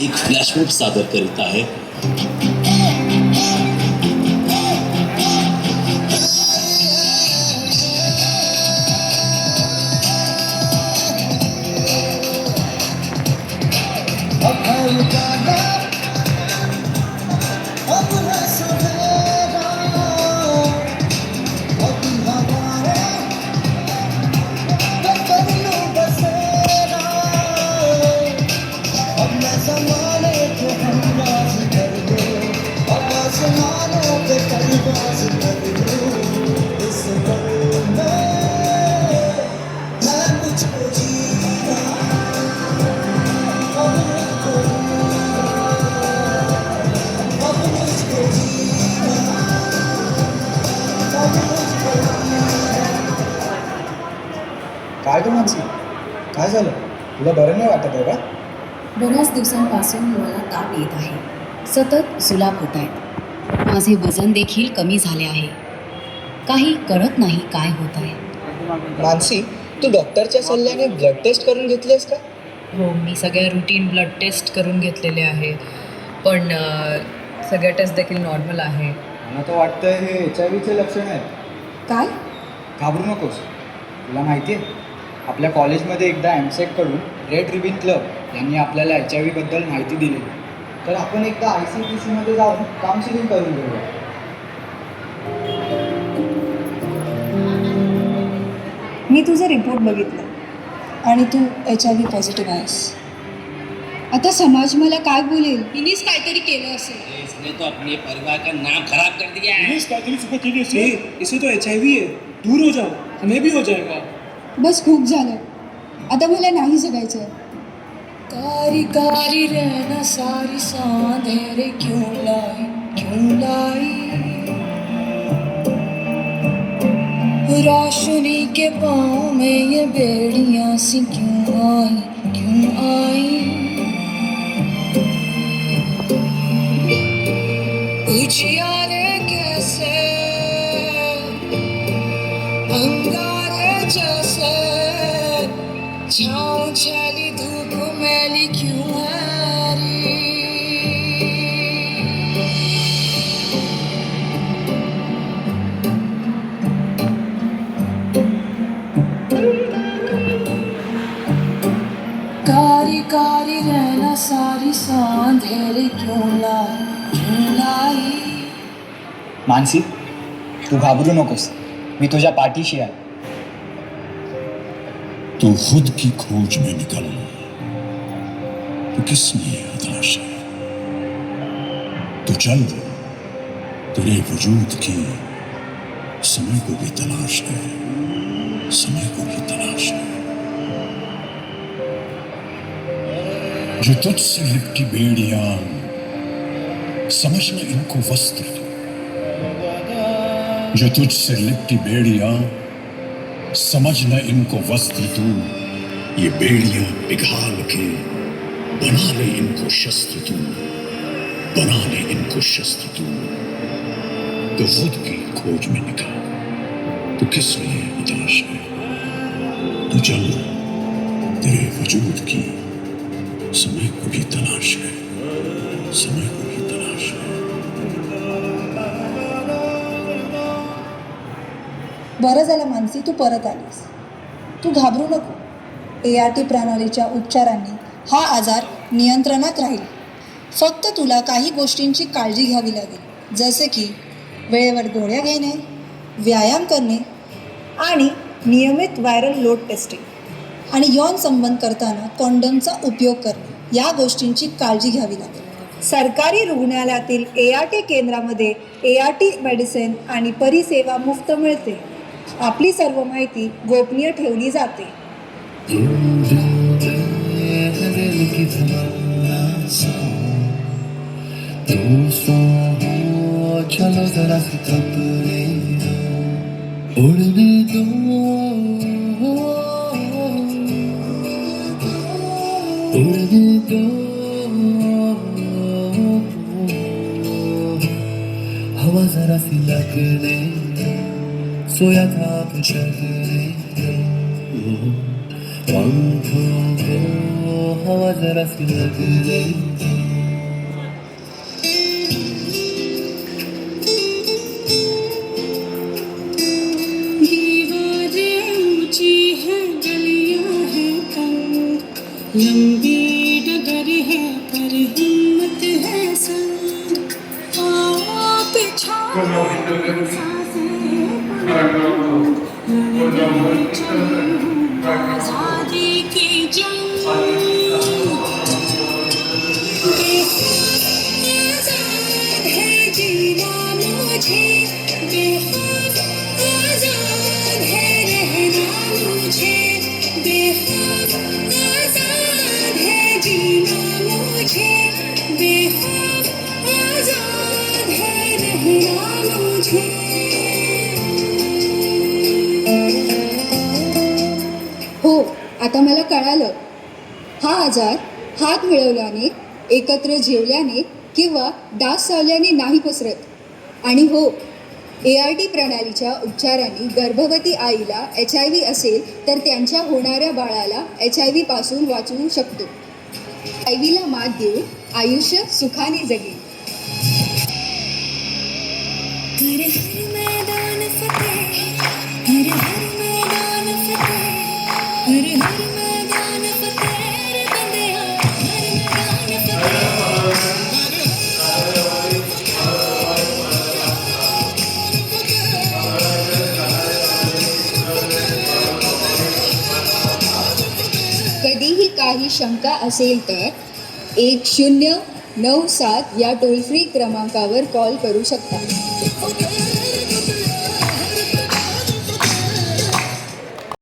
एक फ्लॅशमॉब सादर करीत आहे. काय गं मानसी, काय झालं? तुला बरं नाही वाटत आहे का? बऱ्याच दिवसांपासून मला ताप येत आहे. सतत जुलाब होत आहेत. माझे वजन देखील कमी झाले आहे. काही कळत नाही काय होत आहे. मानसी, तू डॉक्टरच्या सल्ल्याने ब्लड टेस्ट करून घेतलेस का? हो, मी सगळ्या रुटीन ब्लड टेस्ट करून घेतलेले आहे, पण सगळ्या टेस्ट देखील नॉर्मल आहे. मला तर वाटतं हे HIV लक्षण आहे. काय? घाबरू नकोस. तुला माहिती आहे, आपल्या कॉलेजमध्ये एकदा एमसेककडून रेड रिबिन क्लब यांनी आपल्याला HIV बद्दल माहिती दिली. तर आपण एकदा ICTCमध्ये जाऊन काउन्सिलिंग करून घेऊया. मी तुझा रिपोर्ट बघितला आणि तू HIV पॉझिटिव्ह आहेस. आता समाज मला काय बोलेल? हिनीच काहीतरी केलं असेल. इसने तो अपने परिवार का नाम खराब कर दिया है. इसे तो HIV है. दूर हो जाओ, हमें भी हो जाएगा. बस खूप झालं, आता मला नाही जगायचं. कारी कारी रहना सारी सांधेरे क्यों लाई रोशनी के पाँव में ये बेड़ियां सी क्यों आई उजियारे कैसे अंगारे जैसे छाँव चली धूप मैली क्यों है रे? कारी कारी रहना सारी सांधेरे क्यों लाई. मानसी, तू घाबरू नकोस. मी तुझ्या पाठीशी आहे. तू खुद की खोज में निकल, तो किसने तलाश है? तो चल, तेरे वजूद की समय को भी तलाश है, समय को भी तलाश है. जो तुझसे लिपटी बेड़ियां, समझना इनको वस्त्र तू. जो तुझसे लिपटी बेड़ियां, समझना इनको वस्त्र तू. ये बेड़ियां पिघाल के बना ले इनको शस्त्र तू, बना ले इनको शस्त्र तू. तो खुद की खोज में निकल, तो किस लिए तलाश है? तो चल, तेरे वजूद की समय को भी तलाश है, समय को भी तलाश है. बरं झालं मानसी, तू परत आलीस. तू घाबरू नको. ART प्रणालीच्या उपचारांनी हा आजार नियंत्रणात राहील. फक्त तुला काही गोष्टींची काळजी घ्यावी लागेल, जसे की वेळेवर गोळ्या घेणे, व्यायाम करणे आणि नियमित व्हायरल लोड टेस्टिंग आणि यौन संबंध करताना कॉन्डमचा उपयोग करणे. या गोष्टींची काळजी घ्यावी लागेल. सरकारी रुग्णालयातील ART केंद्रामध्ये ART मेडिसिन आणि परिसेवा मुफ्त मिळते. आपली सर्व माहिती गोपनीय ठेवली जाते. चलो जरा सी कपड़े उड़ने दो, उड़ने दो. हवा जरा सी लगने, सोया था अब जगने दो. पंखों को हवा जरा सी लगने हो, आता मला कळालं. हा आजार हात मिळवल्याने, एकत्र जेवल्याने किंवा डास चावल्याने नाही पसरत. आणि हो, ART प्रणालीच्या उपचारांनी गर्भवती आईला HIV असेल तर त्यांच्या होणाऱ्या बाळाला HIV पासून वाचवू शकतो. IVला मात देऊन आयुष्य सुखाने जगेल. कधीही काही शंका असेल तर 1097 या टोल फ्री क्रमांकावर कॉल करू शकता.